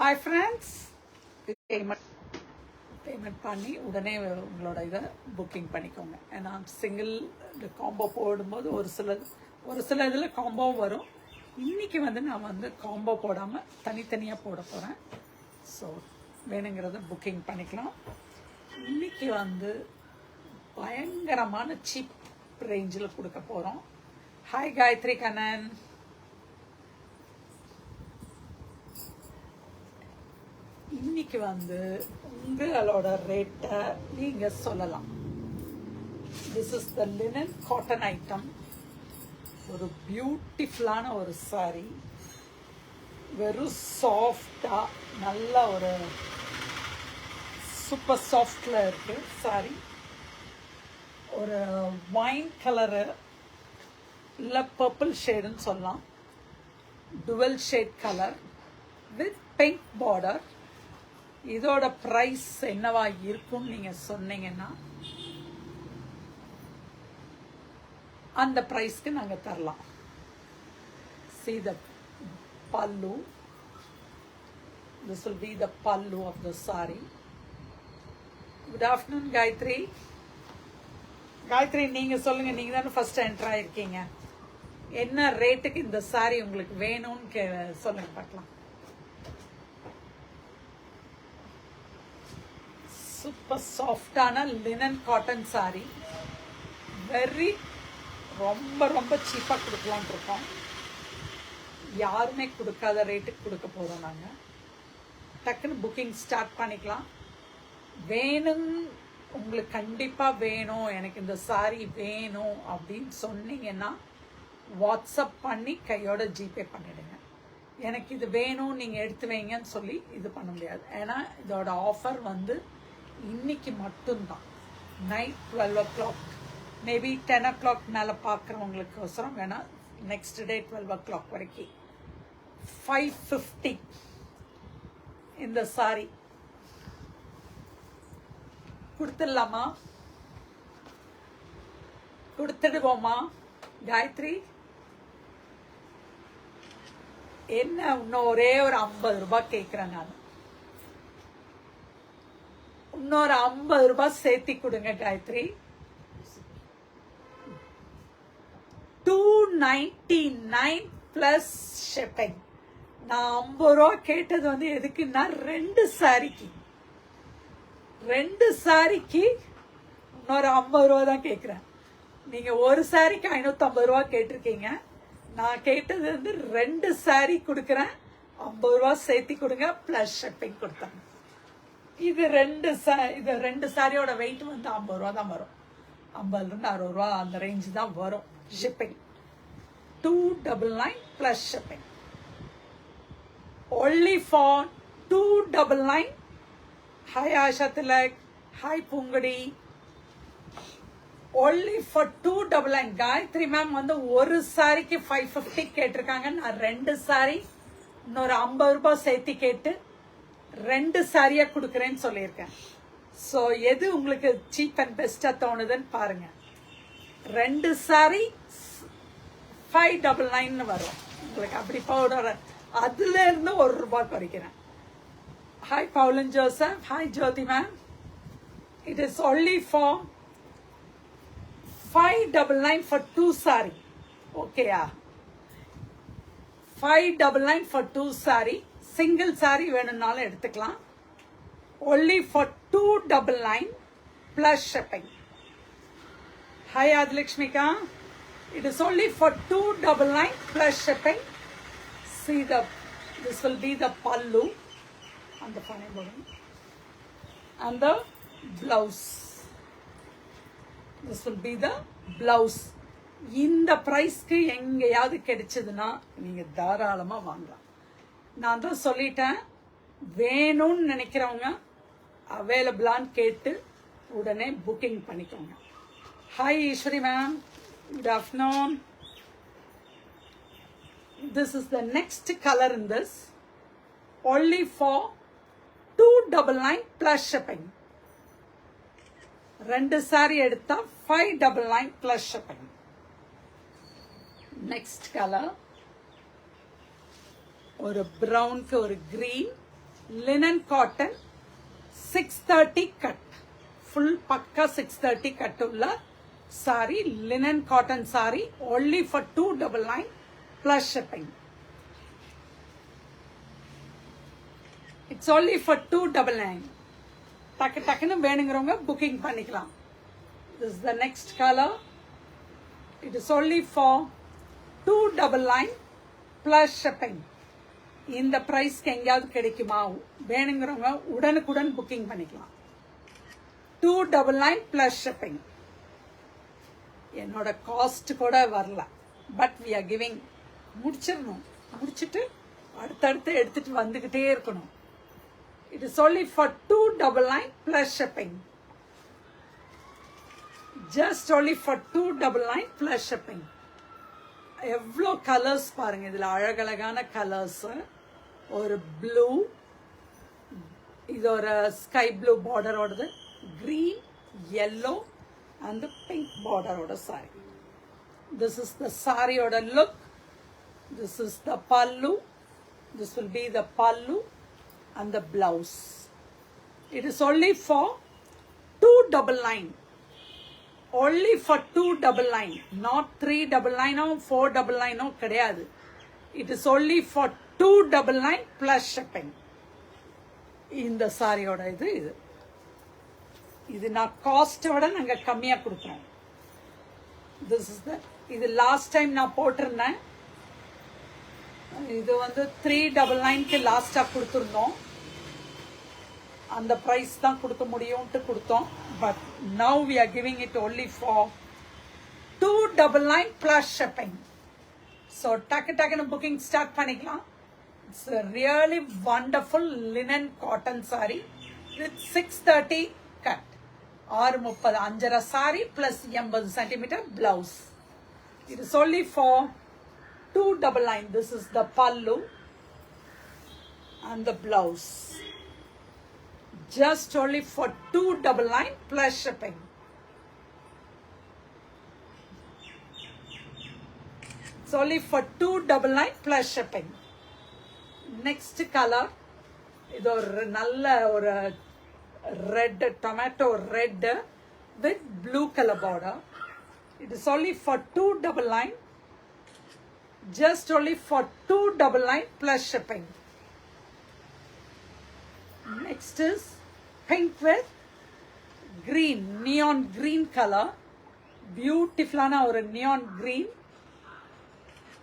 Hi friends, payment பண்ணி உடனே உங்களோட இதை புக்கிங் பண்ணிக்கோங்க. ஏன்னா சிங்கிள் காம்போ போடும்போது ஒரு சில இதில் காம்போவும் வரும். இன்றைக்கி நான் காம்போ போடாமல் தனித்தனியாக போட போகிறேன். ஸோ வேணுங்கிறத புக்கிங் பண்ணிக்கலாம். இன்றைக்கி பயங்கரமான சீப் ரேஞ்சில் கொடுக்க போகிறோம். ஹாய் காயத்ரி கண்ணன், இன்னைக்கு உங்களோட ரேட்டை நீங்க சொல்லலாம். This is the linen cotton item. ஒரு பியூட்டிஃபுல்லான ஒரு சாரி, வெறும் சாஃப்டா நல்ல ஒரு சூப்பர் சாஃப்ட்ல இருக்கு சாரி. ஒரு வைன் கலரு இல்லை பர்பிள் ஷேடுன்னு சொல்லலாம். Twelve shade colour with pink border. இதோட பிரைஸ் என்னவா இருக்கும் நீங்க சொன்னீங்கன்னா அந்த பிரைஸ்க்கு நாங்க தரலாம். See the pallu. This will be the pallu of the saree. Good afternoon Gayatri. Gayatri, நீங்க சொல்லுங்க, நீங்க தானே ஃபர்ஸ்ட் என்டர் ஆயிருக்கீங்க. என்ன ரேட்டுக்கு இந்த சாரி உங்களுக்கு வேணும்னு சொல்லுங்க பார்க்கலாம். சூப்பர் சாஃப்டான லினன் காட்டன் சாரி, ரொம்ப ரொம்ப சீப்பாக கொடுக்கலான் இருக்கோம். யாருமே கொடுக்காத ரேட்டுக்கு கொடுக்க போகிறோம். நாங்கள் டக்குன்னு புக்கிங் ஸ்டார்ட் பண்ணிக்கலாம். வேணும் உங்களுக்கு கண்டிப்பாக வேணும், எனக்கு இந்த சாரி வேணும் அப்படின்னு சொன்னீங்கன்னா வாட்ஸ்அப் பண்ணி கையோட ஜிபே பண்ணிடுங்க. எனக்கு இது வேணும் நீங்கள் எடுத்து வைங்கன்னு சொல்லி இது பண்ண முடியாது. ஏன்னா இதோட ஆஃபர் இன்னைக்கு மட்டும்தான். நைட் 12 o'clock, மேபி 10 o'clock மேலே பார்க்குறவங்களுக்கோசரம் வேணா நெக்ஸ்ட் டே 12 o'clock வரைக்கும் 550 இந்த சாரி கொடுத்துடலாமா? கொடுத்துடுவோமா காயத்ரி? என்ன இன்னும் ஒரே ஒரு 50 ரூபாய் கேட்குறேன். நான் இன்னொரு 50 ரூபாய் சேர்த்தி கொடுங்க காயத்ரி. 299 plus shipping. நான் 50 ரூபா கேட்டது எதுக்குன்னா ரெண்டு சாரிக்கு இன்னொரு 50 ரூபா தான் கேட்குறேன். நீங்க ஒரு சாரிக்கு 550 ரூபா கேட்டிருக்கீங்க. நான் கேட்டது ரெண்டு சாரி கொடுக்குறேன். 50 ரூபா சேர்த்தி கொடுங்க பிளஸ் ஷிப்பிங் கொடுத்தாங்க. இது ரெண்டு சாரியோட வெயிட் 50 ரூபா தான் வரும். 50லேருந்து 60 ரூபா அந்த ரேஞ்சு தான் வரும் shipping. 299 plus shipping. only for 299. Hi Asha Tilak, hi Poongadi. only for 299. Gayathri ma'am ஒரு சாரிக்கு 550 கேட்டிருக்காங்க. நான் ரெண்டு சாரி இன்னொரு 50 ரூபாய் சேர்த்து கேட்டு ரெண்டு சாரியா கொடுக்குறேன்னு சொல்லியிருக்கேன். ஸோ எது உங்களுக்கு சீப் அண்ட் பெஸ்டா தோணுதுன்னு பாருங்க. ரெண்டு சாரி 599 வரும் உங்களுக்கு. அப்படி பவுடர் அதுல இருந்து 1 ரூபாய் குறைக்கிறேன். Hi Paulin Joseph, hi Jothi ma'am. It is only for 599 for 2 saree. ஓகேயா? 599 for 2 saree. சிங்கிள் சாரி வேணும்னாலும் எடுத்துக்கலாம். only for 299 plus shipping. Hi Adilakshmika, it is only for 299 plus shipping. See this will be the pallu and the funny bottom and the blouse. This will be the blouse. இந்த பிரைஸ்க்கு எங்கேயாவது கிடைச்சதுன்னா நீங்க தாராளமா வாங்கலாம். நான் தான் சொல்லிட்டேன், வேணும்னு நினைக்கிறவங்க அவைலபிளான்னு கேட்டு உடனே புக்கிங் பண்ணிக்கோங்க. Hi Eswari ma'am, good afternoon. This is the next colour in this. only for 299 plus shipping. ரெண்டு சாரி எடுத்தா 599 plus shipping. நெக்ஸ்ட் கலர் ஒரு ப்ரௌனுக்கு ஒரு green, linen cotton 630 cut, full pakka 630 cut ulla saree, linen cotton saree, only for 299 plus shipping. It's only for 299. டக்குன்னு வேணுங்கிறவங்க booking பண்ணிக்கலாம். This is the next color. It is only for 299 plus shipping. இந்த பிரைஸ்க்கு எங்கேயாவது கிடைக்குமா? வேணுங்கிறவங்க உடனுக்குடன் booking பண்ணிக்கலாம். 299 plus shipping. என்னோட காஸ்ட் கூட வரல, பட் we are giving. முடிச்சிட்டு அடுத்தடுத்து எடுத்துட்டு வந்துகிட்டே இருக்கணும். It is only for 299 plus shipping. Just only for 299 plus shipping. எவ்வளோ கலர்ஸ் பாருங்க, இதில் அழகழகான கலர்ஸ். ஒரு ப்ளூ, இது ஒரு ஸ்கை ப்ளூ பார்டரோடது, கிரீன், yellow and பிங்க் பார்டரோட சாரி. This is the சாரியோட look. This is the pallu. This will be the pallu and the blouse. It is only for 299. Only for 299, not 399 or 499 கிடையாது. It is only for 299 plus shipping. இந்த சாரியோட இது நான் காஸ்டோட நாங்க கம்மியா கொடுக்குறோம். This is the, இது லாஸ்ட் டைம் நான் போட்டிருந்தேன். இது 399க்கு லாஸ்டா கொடுத்துருந்தோம். அந்த பிரைஸ் தான் கொடுக்க முடியும்ட்டு கொடுத்தோம். But now we are giving it only for 299 plus shipping. So டக்குன்னு booking start பண்ணிக்கலாம். It's a really wonderful linen cotton saree with 630 cut. 630 5.5 saree plus 80 cm blouse. It is only for 299. This is the pallu and the blouse. Just only for 299 plus shipping. It's only for 299 plus shipping. Next color, இது ஒரு நல்ல ஒரு red, tomato red with blue color border. It is only for 299. Just only for 299 plus shipping. Next is pink with green, neon green color. Beautiful or neon green.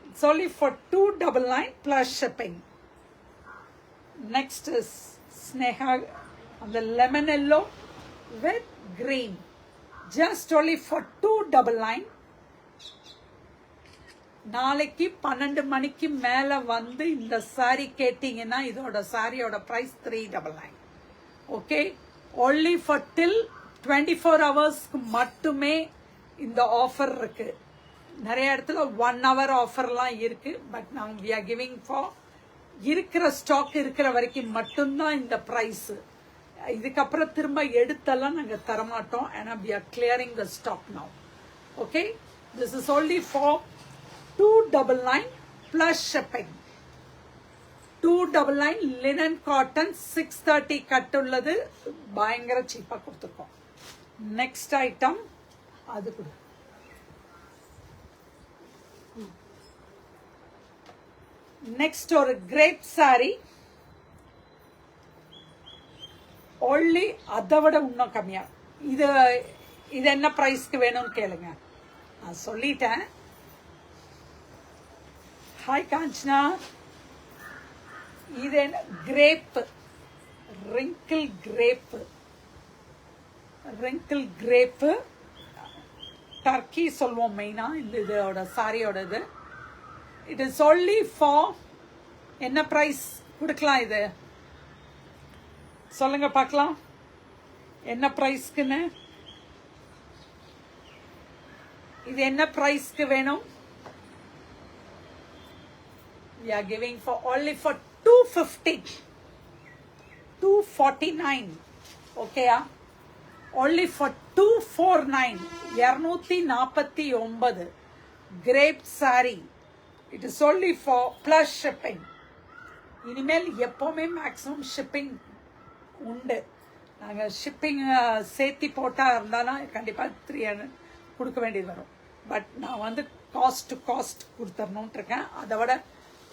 It's only for 299 plus shipping. Next is Sneha on the lemon yellow with green. Just only for 299. நாளைக்கு 12 மணிக்கு மேல இந்த sorry கேட்டீங்கன்னா இதோட சாரியோட price 399. Okay, only for till 24 ஹவர்ஸ்க்கு மட்டுமே இந்த ஆஃபர் இருக்கு. நிறைய இடத்துல 1 hour ஆஃபர்லாம் இருக்கு. பட் நாங்க we are giving for இருக்கிற ஸ்டாக் இருக்கிற வரைக்கும் மட்டும்தான் இந்த பிரைஸ். இதுக்கப்புறம் திரும்ப எடுத்தெல்லாம் நாங்க தரமாட்டோம். ஏன்னா we are clearing the stock now. Okay, this is only for 299 plus shipping. 299 linen cotton 630 cut உள்ளது பயங்கர சீப்பா கொடுத்துருக்கோம். நெக்ஸ்ட் ஐட்டம் அது கூட நெக்ஸ்ட் ஒரு கிரேப் சாரி. only அதை விட இன்னும் கம்மியா. இது என்ன பிரைஸ்க்கு வேணும்னு கேளுங்க. நான் சொல்லிட்டேன். Hi Kanchana. இது grape, wrinkle grape, turkey சொல்வோம் மெயினா. இதோட சாரியோட இது. It is only for என்ன பிரைஸ் கொடுக்கலாம்? இது சொல்லுங்க பார்க்கலாம், என்ன பிரைஸ்க்குன்னு. இது என்ன பிரைஸ்க்கு வேணும்? We are giving for only for 250, 249. Okay, only for 249. 249 grape saree. It is only for plus shipping. இனிமேல் எப்போவுமே மேக்ஸிமம் ஷிப்பிங் உண்டு. நாங்கள் ஷிப்பிங் சேர்த்தி போட்டால் இருந்தாலும் கண்டிப்பாக 300 கொடுக்க வேண்டியது வரும். பட் நான் வந்து காஸ்ட் டு காஸ்ட் கொடுத்துடணுன்ட்டு இருக்கேன். அதை விட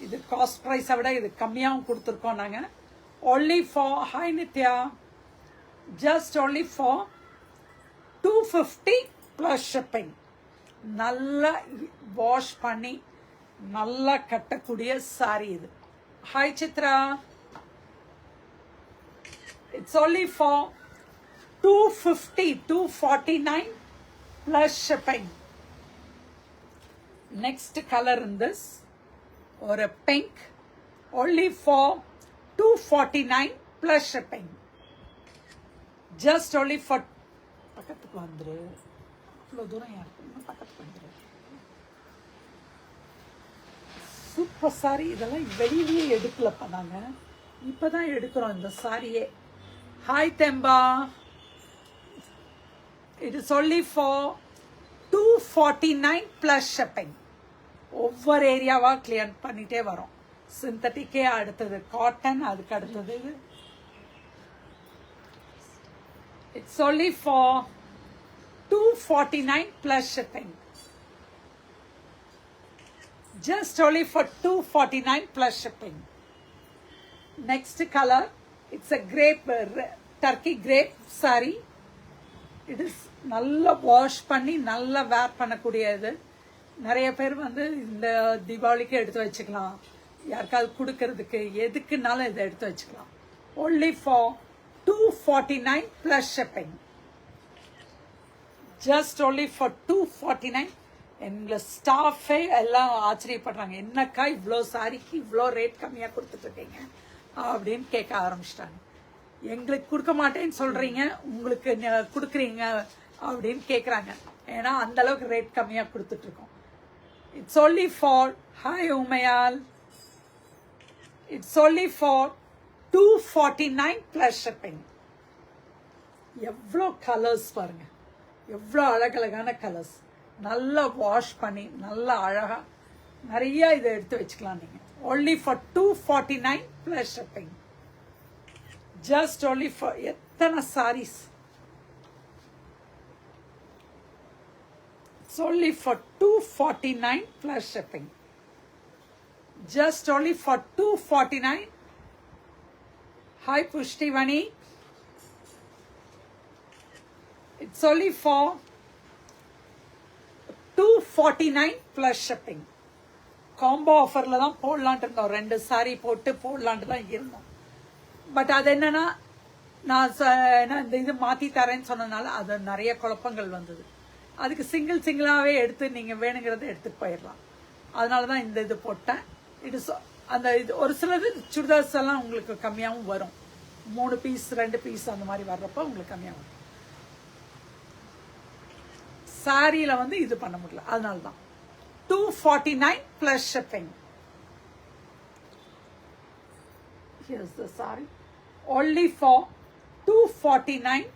இது காஸ்ட் ப்ரைஸை விட இது கம்மியாகவும் கொடுத்துருக்கோம் நாங்கள். only for Hi Nithya, just only for 250 plus shipping. நல்லா வாஷ் பண்ணி நல்லா கட்டக்கூடிய சாரி இது. Hi Chitra, it's only for 250, 249 plus shipping. Next color in this, or a pink, only for 249 plus shipping. Just only for பக்கத்துக்கு வந்துரு, அவ்வளோ தூரம் யாருக்கு பக்கத்துக்கு வந்துரு. Super sorry. இதெல்லாம் வெளியிலேயே எடுக்கலப்பா, நாங்கள் இப்போ தான் எடுக்கிறோம் இந்த சாரியே. ஹாய் தெம்பா, it is only for 249 plus shipping. ஒவ்வொரு ஏரியாவாக கிளியர் பண்ணிகிட்டே வரோம். சிந்தட்டிக்கே அடுத்தது காட்டன், அதுக்கு அடுத்தது இது. It's only for 249 plus shipping. Just only for 249 plus shipping. Next color, it's a grape, turkey grape saree. It is நல்லா வாஷ் பண்ணி நல்லா வேர் பண்ணக்கூடியது. நிறைய பேர் வந்து இந்த தீபாவளிக்கு எடுத்து வச்சுக்கலாம், யாருக்காவது கொடுக்கறதுக்கு எதுக்குனாலும் இதை எடுத்து வச்சுக்கலாம். only for 249 plus shipping. just only for 249. எங்களை ஸ்டாஃபே எல்லாம் ஆச்சரியப்படுறாங்க, என்னக்கா இவ்வளோ சாரிக்கு இவ்வளோ ரேட் கம்மியாக கொடுத்துட்ருக்கீங்க அப்படின்னு கேட்க ஆரம்பிச்சிட்டாங்க. எங்களுக்கு கொடுக்க மாட்டேன்னு சொல்கிறீங்க, உங்களுக்கு கொடுக்குறீங்க அப்படின்னு கேட்குறாங்க. ஏன்னா அந்தளவுக்கு ரேட் கம்மியாக கொடுத்துட்ருக்கோம். It's only for, hi Umayal, it's only for 249 plus shipping. எவ்வளோ கலர்ஸ் பாருங்கள், எவ்வளோ அழகழகான கலர்ஸ். நல்லா வாஷ் பண்ணி நல்லா அழகாக நிறைய இதை எடுத்து வச்சுக்கலாம் நீங்கள். only for 249 plus shipping. just only for எத்தனை saris. it's only for 249 plus shipping. just only for 249. hi Pushtivani, it's only for 249 plus shipping. Combo ஆஃபரில் தான் போடலான்ட்டு இருந்தோம், 2 சாரி போட்டு போடலான்ட்டு தான் இருந்தோம். பட் அது என்னன்னா, நான் இந்த இது மாற்றி தரேன்னு சொன்னதுனால அது நிறைய குழப்பங்கள் வந்தது. அதுக்கு சிங்கிளாகவே எடுத்து நீங்கள் வேணுங்கிறத எடுத்துகிட்டு போயிடலாம். அதனால தான் இந்த இது போட்டேன். இது அந்த இது ஒரு சிலது சுடிதார்ஸ் எல்லாம் உங்களுக்கு கம்மியாகவும் வரும். 3 பீஸ் 2 பீஸ் அந்த மாதிரி வர்றப்போ உங்களுக்கு கம்மியாக வரும். சாரியில் வந்து இது பண்ண முடியல, அதனால தான் 249 plus shipping. here's the saree, only for 249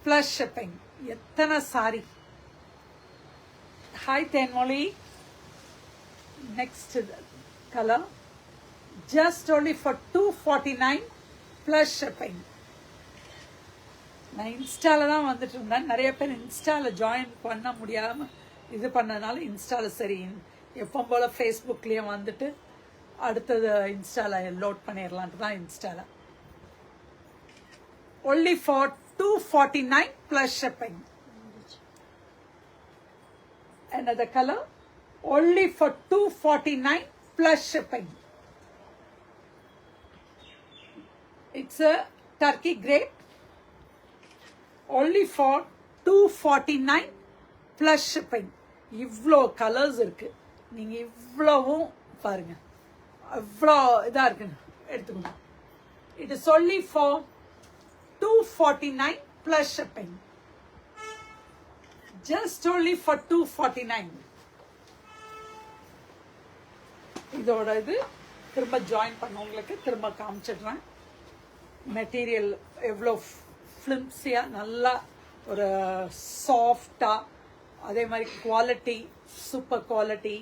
plus shipping. எத்தனை sorry. Hi Thenmozhi. Next colour, just only for 249 plus shipping. நான் இன்ஸ்டாவில் தான் வந்துட்டு இருந்தேன். நிறைய பேர் இன்ஸ்டாவில் ஜாயின் பண்ண முடியாமல் இது பண்ணதுனால இன்ஸ்டாவில் சரி எப்போ போல் ஃபேஸ்புக்லேயே வந்துட்டு அடுத்தது இன்ஸ்டாவில் லோட் பண்ணிடலான்ட்டு தான் இன்ஸ்டாவில். only for 249 plus shipping. another color, only for 249 plus shipping. it's a turkey grape, only for 249 plus shipping. இவ்வளோ கலர்ஸ் இருக்கு, நீங்க இவ்வளவும் பாருங்க, இவ்வளோ இதா இருக்குன்னு எடுத்துக்கோங்க. It is only for 249 plus shipping. just only for 249. இதோட இது திரும்ப ஜாயின் பண்ணவங்களுக்கு திரும்ப காமிச்சிடுறேன். மெட்டீரியல் எவ்வளோ ஃபிலிம்ஸியாக நல்லா ஒரு சாஃப்டாக, அதே மாதிரி குவாலிட்டி சூப்பர் குவாலிட்டி.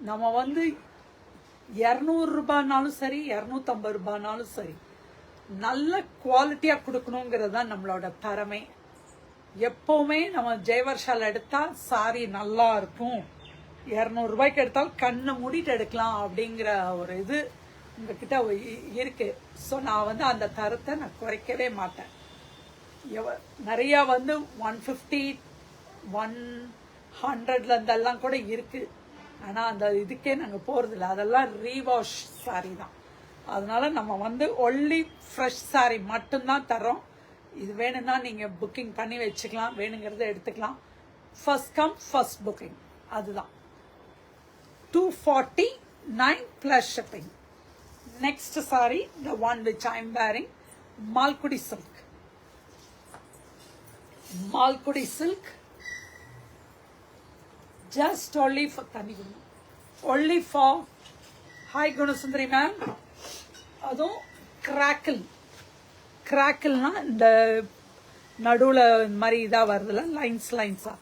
நம்ம வந்து 200 ரூபாய்னாலும் சரி 250 ரூபாய்னாலும் சரி நல்ல குவாலிட்டியா கொடுக்கணுங்கிறது தான் நம்மளோட திறமை. எப்பவுமே நம்ம ஜெயவர்ஷால எடுத்தா சாரி நல்லா இருக்கும், 200 ரூபாய்க்கு எடுத்தால் கண்ணை மூடிட்டு எடுக்கலாம் அப்படிங்கிற ஒரு இது உங்ககிட்ட இருக்கு. ஸோ நான் வந்து அந்த தரத்தை நான் குறைக்கவே மாட்டேன். நிறைய வந்து 150 100ல இருந்தெல்லாம் கூட இருக்கு. ஆனா அந்த இதுக்கே நாங்க போறதில்ல, அதெல்லாம் ரீவாஷ் சாரி தான். அதனால நம்ம வந்து ஒன்லி ஃப்ரெஷ் சாரி மட்டும்தான் தரோம். இது வேணும்னா நீங்க புக்கிங் பண்ணி வச்சுக்கலாம், வேணுங்கிறத எடுத்துக்கலாம். ஃபர்ஸ்ட் கம் ஃபர்ஸ்ட் புக்கிங், அதுதான். 249 plus shipping. Next saree, the one which I am wearing, Malkudi silk. Malkudi silk, just only for only for hi Gunasundari ma'am. அதுவும் கிராக்கிள்னா இந்த நடுவில் இந்த மாதிரி இதாக வருதுல்ல, லைன்ஸா,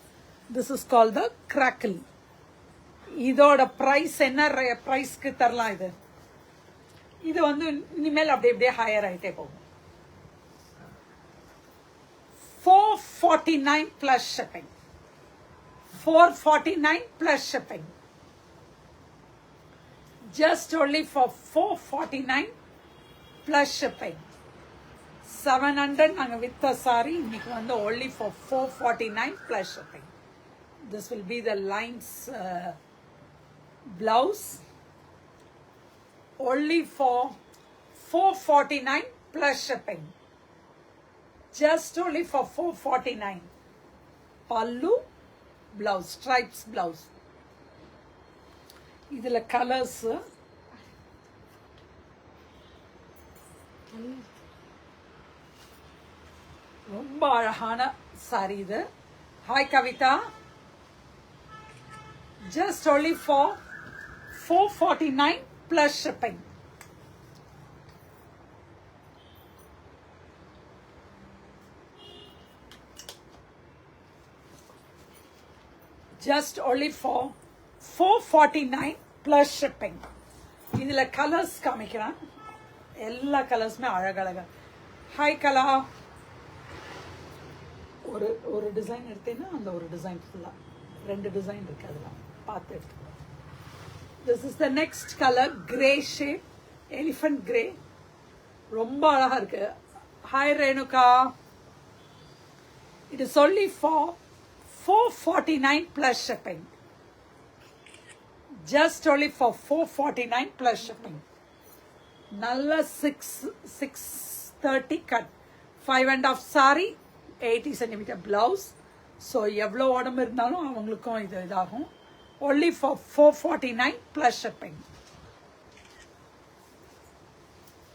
this is call the crackle. இதோட ப்ரைஸ் என்ன ப்ரைஸ்க்கு தரலாம்? இது வந்து இனிமேல் அப்படியே ஹையர் ஆகிட்டே போகும். 449 plus shipping. 449 plus shipping. Just only for 449 plus shipping. 700 நாங்க வித்த சாரி இன்னைக்கு வந்து only for 449 plus shipping. This will be the lines blouse, only for 449 plus shipping. Just only for 449. Pallu blouse, stripes blouse. இதுல colours ரொம்ப அழகான sorry இது. Hi Kavitha. Just only for 449 plus shipping. Just only for 449 plus shipping. இதுல colours காமிக்கிறேன், எல்லா கலர்ஸுமே அழகழகா. Hi கலா. ஒரு design எடுத்தேன்னா அந்த ஒரு டிசைன் ஃபுல்லா 2 டிசைன் இருக்கு, அதெல்லாம் பார்த்து எடுத்துக்கலாம். This is the next color, grey shape, elephant grey. ரொம்ப அழகா இருக்கு. Hi Renuka. It is only for 449 plus shipping. Just only for 449 plus shipping. நல்ல 630 cut, 5.5 saree, 80 cm blouse. So எவ்வளோ உடம்பு இருந்தாலும் அவங்களுக்கும் இதாகும். Only for 449 plus shipping.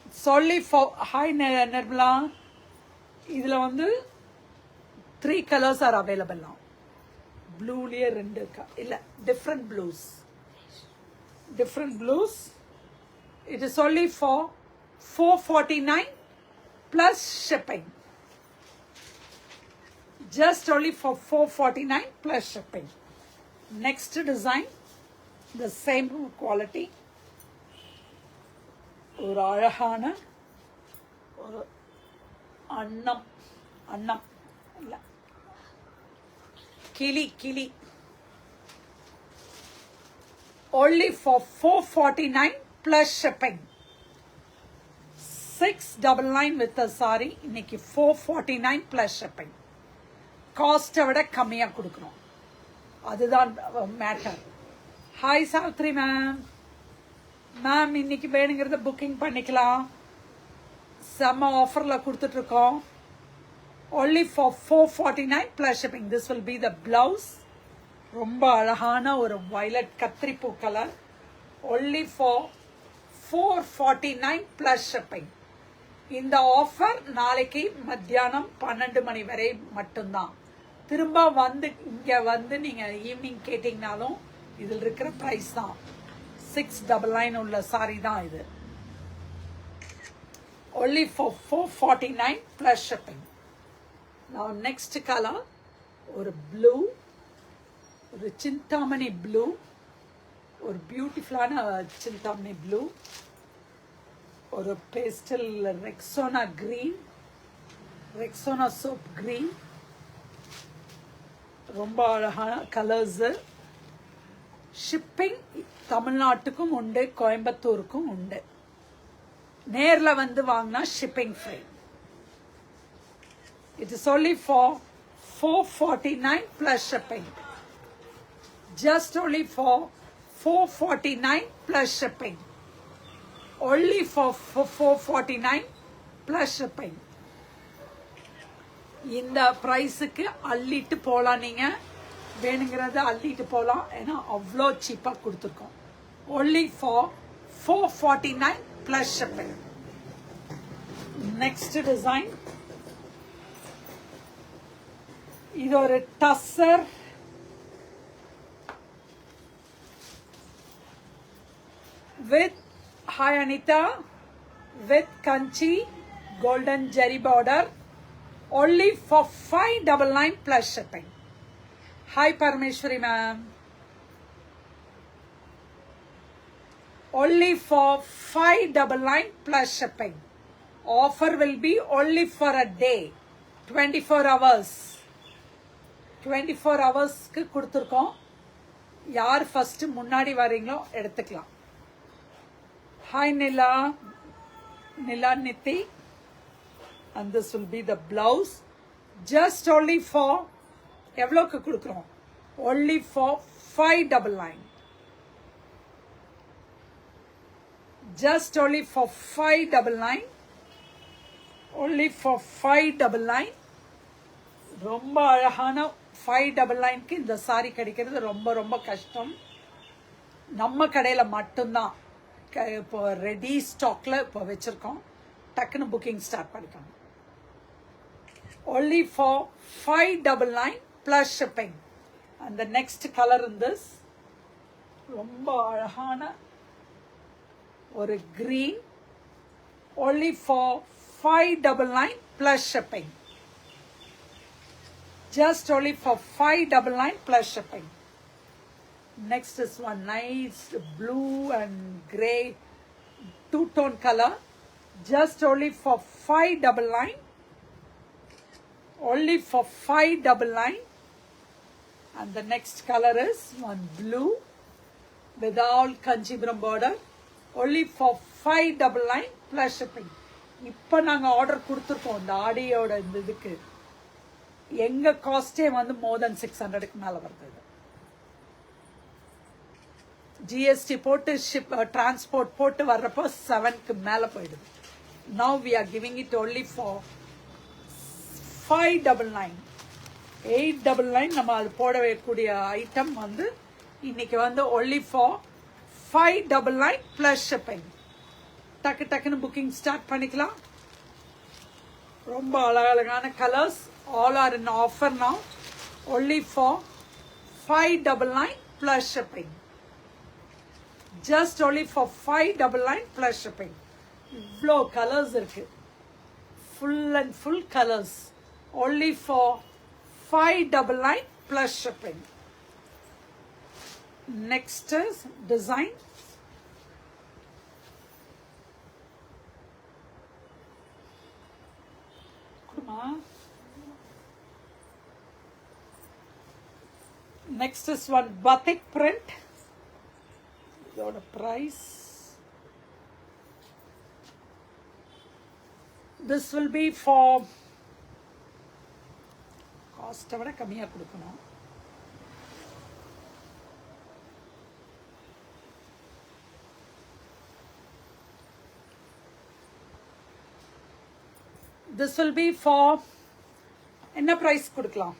It's only for hi Nirmala. இதுல வந்து 3 colors are available now. Blueலயே 2 இருக்கா? இல்ல, different blues. It is only for 449 plus shipping. Just only for 449 plus shipping. Next design, the same quality. ஒரு அழகான ஒரு அன்னம் இல்ல கிளி. Only for 449 plus shipping. 699 with the saree. இன்னைக்கு 449 plus shipping. காஸ்ட்டை விட கம்மியா கொடுக்கணும், அதுதான் மேட்டர். Hi Savitri ma'am. இன்னைக்கு வேணுங்கிறத புக்கிங் பண்ணிக்கலாம். செம்ம ஆஃபர்ல கொடுத்துட்டு இருக்கோம். only for 449 plus shipping. This will be the blouse. ரொம்ப அழகான ஒரு violet கத்திரிப்பூ colour. only for 449 plus shipping. இந்த ஆஃபர் நாளைக்கு மத்தியானம் 12 மணி வரை மட்டும்தான். திரும்ப வந்து இங்க வந்து நீங்க ஈவினிங் கேட்டீங்கனாலும் இதில் இருக்கிற பிரைஸ் தான். 699 உள்ள சாரி தான் இது. only for 449 plus shipping. Now next color, ஒரு blue, ஒரு சிந்தாமணி blue, ஒரு பியூட்டிஃபுல்லான சிந்தாமணி ப்ளூ, ஒரு pastel Rexona green, Rexona soap green, ரொம்ப அழகான கலர்ஸு. ஷிப்பிங் தமிழ்நாட்டுக்கும் உண்டு, கோயம்புத்தூருக்கும் உண்டு. நேரில் வந்து வாங்கினா shipping free. It is only for $449 plus shipping. Just only for $449 plus shipping. Only for $449 plus shipping. இந்த பிரைஸுக்கு அள்ளிட்டு போகலாம். நீங்கள் வேணுங்கிறத அள்ளிட்டு போகலாம். ஏன்னா அவ்வளோ சீப்பாக கொடுத்துருக்கோம். Only for $449 plus shipping. Next design. இது ஒரு tussar with hi Anita with kanchi golden jerry border, only for $599 plus shipping. Hi Parameshwari ma'am. Only for $599 plus shipping. Offer will be only for a day, 24 hours. 24 ஹவர்ஸ்க்கு கொடுத்துருக்கோம். யார் first முன்னாடி வரீங்களோ எடுத்துக்கலாம். Hi Nila, Nila NITI. And this will be the blouse. Just only for எவ்வளோக்கு கொடுக்குறோம்? Only for $599. Just only for $599. Only for $599. ரொம்ப அழகான $599க்கு இந்த சாரி கிடைக்கிறது ரொம்ப ரொம்ப கஷ்டம். நம்ம கடையில் மட்டும்தான் இப்போ ரெடி ஸ்டாக்ல இப்போ வச்சிருக்கோம். டக்குன்னு புக்கிங் ஸ்டார்ட் பண்ணிக்கோங்க. only for $599 plus shipping. and the next color in this ரொம்ப அழகான ஒரு green, only for $599 plus shipping. Just only for $599 plus shipping. Next is one nice blue and gray two-tone color. Just only for $599. Only for $599. And the next color is one blue with all Kanchipuram border. Only for $599 plus shipping. இப்போ நாங்கள் order கொடுத்துருக்கோம். இந்த ஆடியோட இந்த இதுக்கு எங்க காஸ்டே வந்து more than 600க்கு மேல வருது. ஜிஎஸ்டி போட்டு டிரான்ஸ்போர்ட் போட்டு வர்றப்போ 7க்கு மேல போயிடுது. Now we are giving it only for $599. $899 நம்ம அது போட வைக்கக்கூடிய ஐட்டம் வந்து இன்னைக்கு வந்து only for $599 plus shipping. டக்கு டக்குன்னு புக்கிங் ஸ்டார்ட் பண்ணிக்கலாம். ரொம்ப அழகழகான colours. All are in offer now. Only for $599 plus shipping. Just only for $599 plus shipping. இவ்வளோ கலர்ஸ் இருக்கு. Full and full colors. Only for $599 plus shipping. Next is design. Next is one batik print. What a price. This will be for cost avada kamiya kudukanum. This will be for என்ன price கொடுக்கலாம்?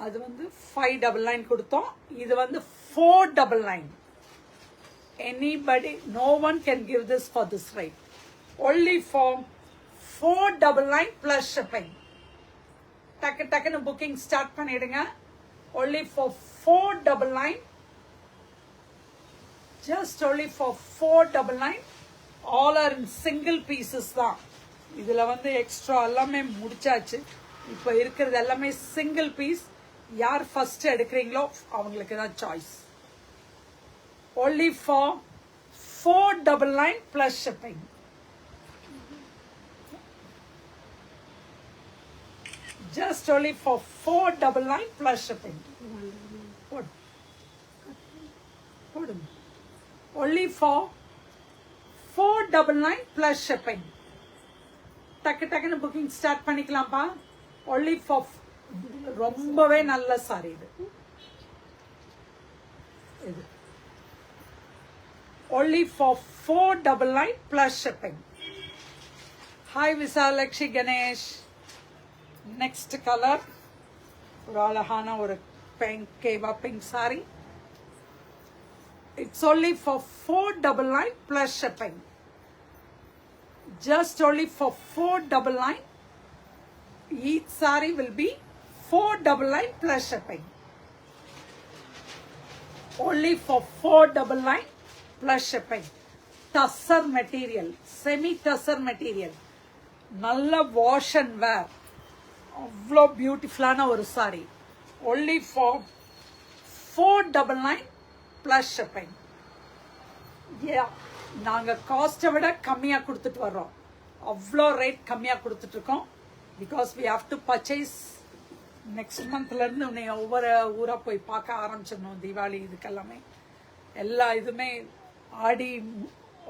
அது வந்து $599 கொடுத்தோம். இது வந்து $499. Anybody, no one can give this for this rate. Only for $499 plus shipping. டக்கு டக்குன்னு booking start பண்ணிடுங்க. Only for $499. Just only for $499. All are in single pieces தான். இதுல வந்து எக்ஸ்ட்ரா எல்லாமே முடிச்சாச்சு. இப்போ இருக்கிறது எல்லாமே சிங்கிள் பீஸ். யார் ஃபர்ஸ்ட் எடுக்கிறீங்களோ அவங்களுக்கு தான் choice. only for 499 plus shipping. Just only for 499 plus shipping. Only for 499 plus shipping. டக்குன்னு புக்கிங் ஸ்டார்ட் பண்ணிக்கலாம்ப்பா. only for ரொம்பவே நல்ல சாரி இது only for 499 plus shipping. Hi Visalakshi Ganesh. Next color ஒரு அழகான ஒரு pink saree. It's only for 499 plus shipping. Just only for 499. Each saree will be 499 plus shipping. Only for 499 plus shipping. Tussar material, semi tussar material. Nalla wash and wear. அவ்வளோ பியூட்டிஃபுல்லான ஒரு sorry. only for 499 plus shipping. yeah, நாங்கள் காஸ்ட்டை விட கம்மியாக கொடுத்துட்டு வர்றோம். அவ்வளோ ரேட் கம்மியாக கொடுத்துட்ருக்கோம். Because we have to purchase next மந்த்லேருந்து ஒவ்வொரு ஊராக போய் பார்க்க ஆரம்பிச்சிடணும். தீபாவளி இதுக்கெல்லாமே எல்லா இதுவுமே ஆடி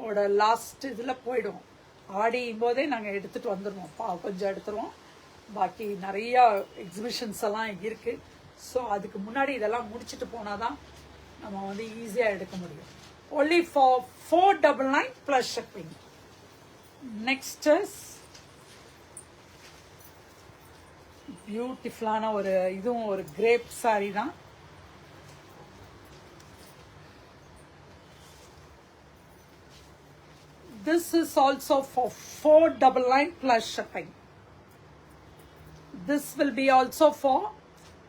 ஓட லாஸ்ட் இதில் போயிடும். ஆடியும் போதே நாங்கள் எடுத்துகிட்டு வந்துடுவோம். கொஞ்சம் எடுத்துருவோம். பாக்கி நிறையா எக்ஸிபிஷன்ஸ் எல்லாம் இருக்குது. ஸோ அதுக்கு முன்னாடி இதெல்லாம் முடிச்சுட்டு போனால் தான் நம்ம வந்து ஈஸியாக எடுக்க முடியும். only for 499 plus shipping. next is பியூட்டிஃபுல்லான ஒரு இதுவும் ஒரு கிரேப் சாரி தான். this is also for 499 plus shipping. This will be also for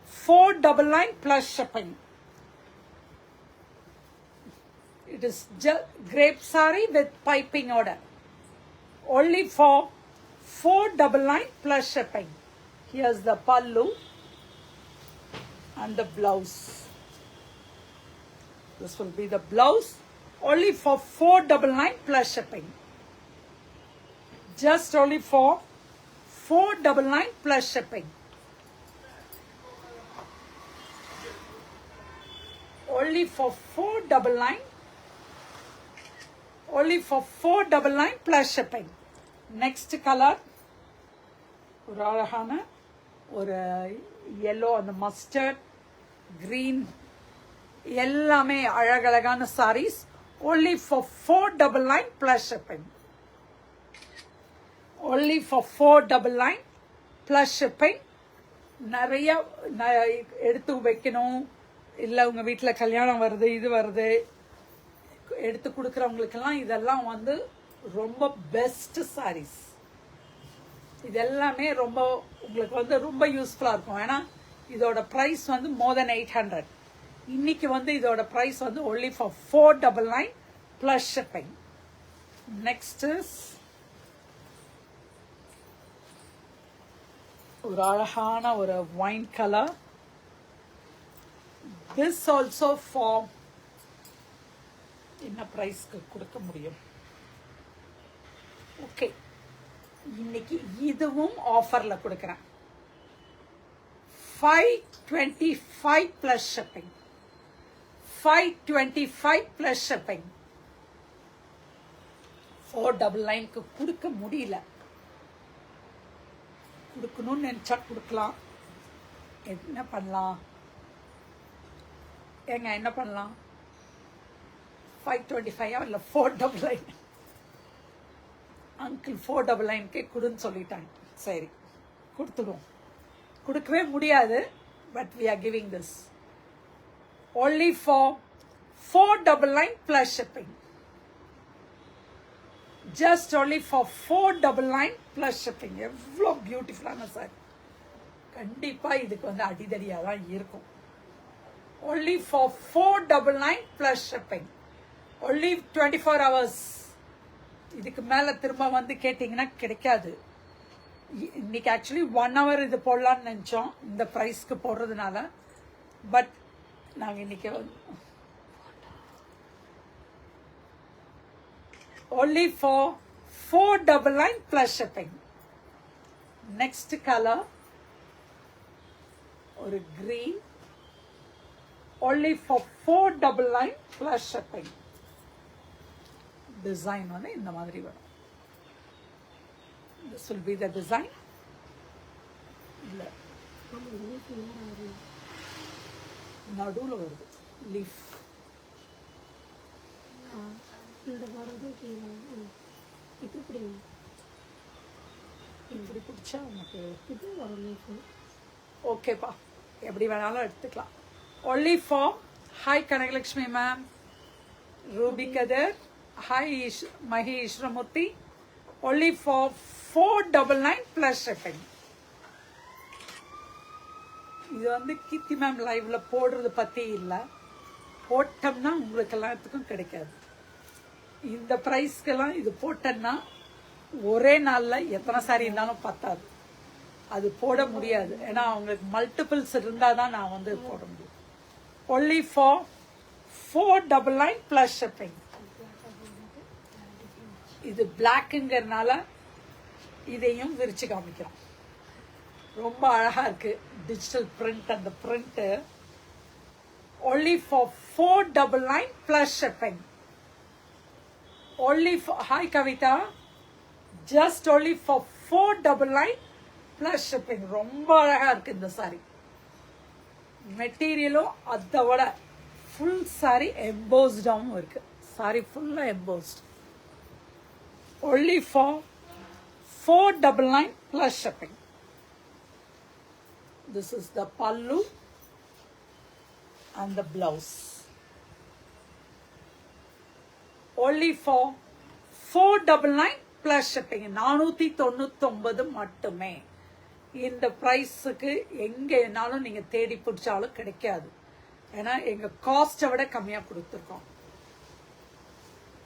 499 plus shipping. It is grape saree with piping order. Only for 499 plus shipping. Here's the pallu and the blouse. This will be the blouse. Only for 499 plus shipping. Just only for 499 plus shipping. Only for 499. Only for 499 plus shipping. Next color ஒரு அழகான ஒரு yellow and mustard green எல்லாமே அழகழகான sarees. Only for 499 plus shipping. only for 499 plus shipping. நிறைய எடுத்து வைக்கணும். இல்லை உங்கள் வீட்டில் கல்யாணம் வருது, இது வருது, எடுத்து கொடுக்குறவங்களுக்கெல்லாம் இதெல்லாம் வந்து ரொம்ப பெஸ்ட் சாரீஸ். இது எல்லாமே ரொம்ப உங்களுக்கு வந்து ரொம்ப யூஸ்ஃபுல்லாக இருக்கும். ஏன்னா இதோட ப்ரைஸ் வந்து மோர் தென் 800. இன்னைக்கு வந்து இதோட ப்ரைஸ் வந்து only for 499 plus shipping. next is ஒரு அழகான ஒரு wine color. this also for என்ன பிரைஸ்க்கு கொடுக்க முடியும்? ஓகே, இன்னைக்கு இதுவும் ஆஃபர்ல கொடுக்குறேன். 525 plus shipping. 525 plus shipping. 499க்கு கொடுக்க முடியல. கொடுக்கணும்னு நினைச்சா கொடுக்கலாம். என்ன பண்ணலாம் ஏங்க? என்ன பண்ணலாம்? 525 இல்லை 499? அங்கிள் 499க்கே கொடுன்னு சொல்லிட்டாங்க. சரி, கொடுத்துடுவோம். கொடுக்கவே முடியாது, but we are giving this only for 499 plus shipping. just only for 499 plus shipping. எவ்வளோ பியூட்டிஃபுல்லான சாரி. கண்டிப்பாக இதுக்கு வந்து அடிதடியாக தான் இருக்கும். only for 499 plus shipping. only 24 hours. இதுக்கு மேலே திரும்ப வந்து கேட்டிங்கன்னா கிடைக்காது. இன்னைக்கு ஆக்சுவலி 1 hour இது போடலான்னு நினச்சோம் இந்த ப்ரைஸ்க்கு போடுறதுனால. பட் நாங்கள் இன்னைக்கு only for 499 plus shipping. Next color or a green, only for 499 plus shipping. Design வந்து இந்த மாதிரி வரும். This will be the design. இல்ல நடுவுல வருது leaf. இப்படி பிடிச்சா உனக்கு இது வரும் leaf. ஓகேப்பா, எப்படி வேணாலும் எடுத்துக்கலாம். Only for hi Kanagalakshmi ma'am, Ruby Kadir, hi Mahi Ishramurthy, only for 499 plus shipping. இது வந்து கீர்த்தி மேம் லைவ்ல போடுறது பத்தி இல்ல, போட்டோம்னா உங்களுக்கு எல்லாத்துக்கும் கிடைக்காது. இந்த பிரைஸ்க்கெல்லாம் இது போட்டோம்னா ஒரே நாள்ல எத்தனை சாரி இருந்தாலும் பத்தாது, அது போட முடியாது. ஏன்னா அவங்களுக்கு மல்டிபிள்ஸ் இருந்தாதான் நான் வந்து போட முடியும். only for 499 plus shipping. இது பிளாக்ங்கிறதுனால இதையும் விரிச்சு காமிக்கிறோம். ரொம்ப அழகா இருக்கு டிஜிட்டல் பிரிண்ட். அந்த print only for 499 plus shipping. only for hi Kavita, just only for 499 plus shipping. ரொம்ப அழகா இருக்கு இந்த சாரி. மெட்டீரியலும் அதை விட ஃபுல் சாரி எம்போஸ்டாகவும் இருக்கு. சாரி ஃபுல்லா embossed. only for 499 plus shipping. This is the pallu and the blouse. only for 499 plus shipping. 499 மட்டுமே. இந்த பிரைஸுக்கு எங்க என்னாலும் நீங்க தேடி பிடிச்சாலும் கிடைக்காது. ஏன்னா எங்க காஸ்ட்டை விட கம்மியா கொடுத்துருக்கோம்.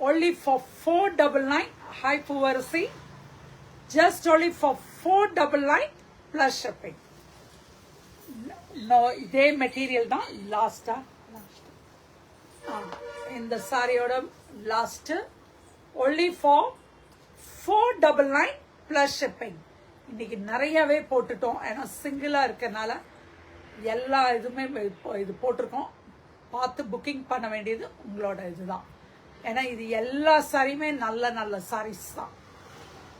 only for 499 high Puvarasi, just only for 499 plus shipping. No, இதே மெட்டீரியல் தான் லாஸ்டா இந்த சாரியோட last. only for 499 plus shipping. இன்னைக்கு நிறையவே போட்டுட்டோம். ஏன்னா சிங்கிளா இருக்கனால எல்லா இதுவுமே இது போட்டிருக்கோம். பார்த்து புக்கிங் பண்ண வேண்டியது உங்களோட இதுதான். ஏன்னா இது எல்லா சாரியுமே நல்ல நல்ல சாரீஸ் தான்.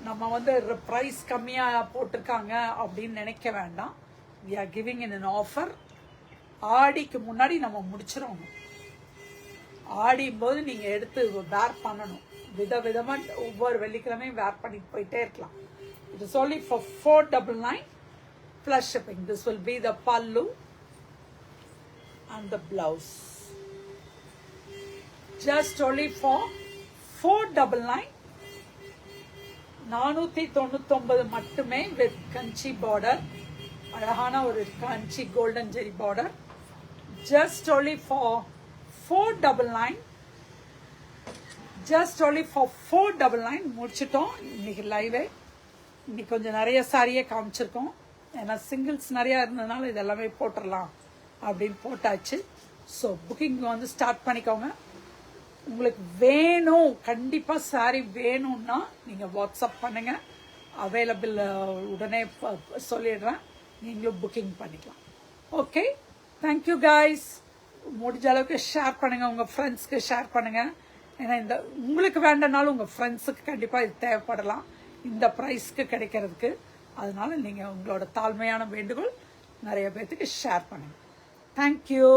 நம்ம வந்து ப்ரைஸ் கம்மியா போட்டிருக்காங்க அப்படின்னு நினைக்க வேண்டாம். we are giving in an offer. ஆடிக்கு முன்னாடி நம்ம முடிச்சிடணும். ஆடியும் போது நீங்க எடுத்து வேர் பண்ணணும். விதவிதமா ஒவ்வொரு வெள்ளிக்கிழமையும் வேர் பண்ணிட்டு போயிட்டே இருக்கலாம். it is only for 499 plus shipping. This will be the pallu and the blouse. just only for 499. 499 மட்டுமே with kanchi border. அழகான ஒரு Kanchi golden zari border. just only for 499. just only for 499 முடிச்சிட்டோம் இன்னைக்கு லைவே. இன்னைக்கு கொஞ்சம் நிறைய சாரியே காமிச்சிருக்கோம். ஏன்னா சிங்கிள்ஸ் நிறைய இருந்ததுனால இதெல்லாமே போட்டுடலாம் அப்படின்னு போட்டாச்சு. ஸோ புக்கிங் வந்து ஸ்டார்ட் பண்ணிக்கோங்க. உங்களுக்கு வேணும், கண்டிப்பா சாரி வேணும்னா நீங்க வாட்ஸ்அப் பண்ணுங்க. அவைலபிள் உடனே சொல்லிடுறேன். நீங்களும் புக்கிங் பண்ணிக்கலாம். Okay, thank you guys. முடிஞ்ச அளவுக்கு ஷேர் பண்ணுங்க, உங்க ஃப்ரெண்ட்ஸ்க்கு ஷேர் பண்ணுங்க. ஏன்னா இந்த உங்களுக்கு வேண்டனாலும் உங்க ஃப்ரெண்ட்ஸுக்கு கண்டிப்பா இது தேவைப்படலாம் இந்த ப்ரைஸ்க்கு கிடைக்கிறதுக்கு. அதனால நீங்க உங்களோட தாழ்மையான வேண்டுகோள் நிறைய பேர்த்துக்கு ஷேர் பண்ணுங்க. தேங்க்யூ.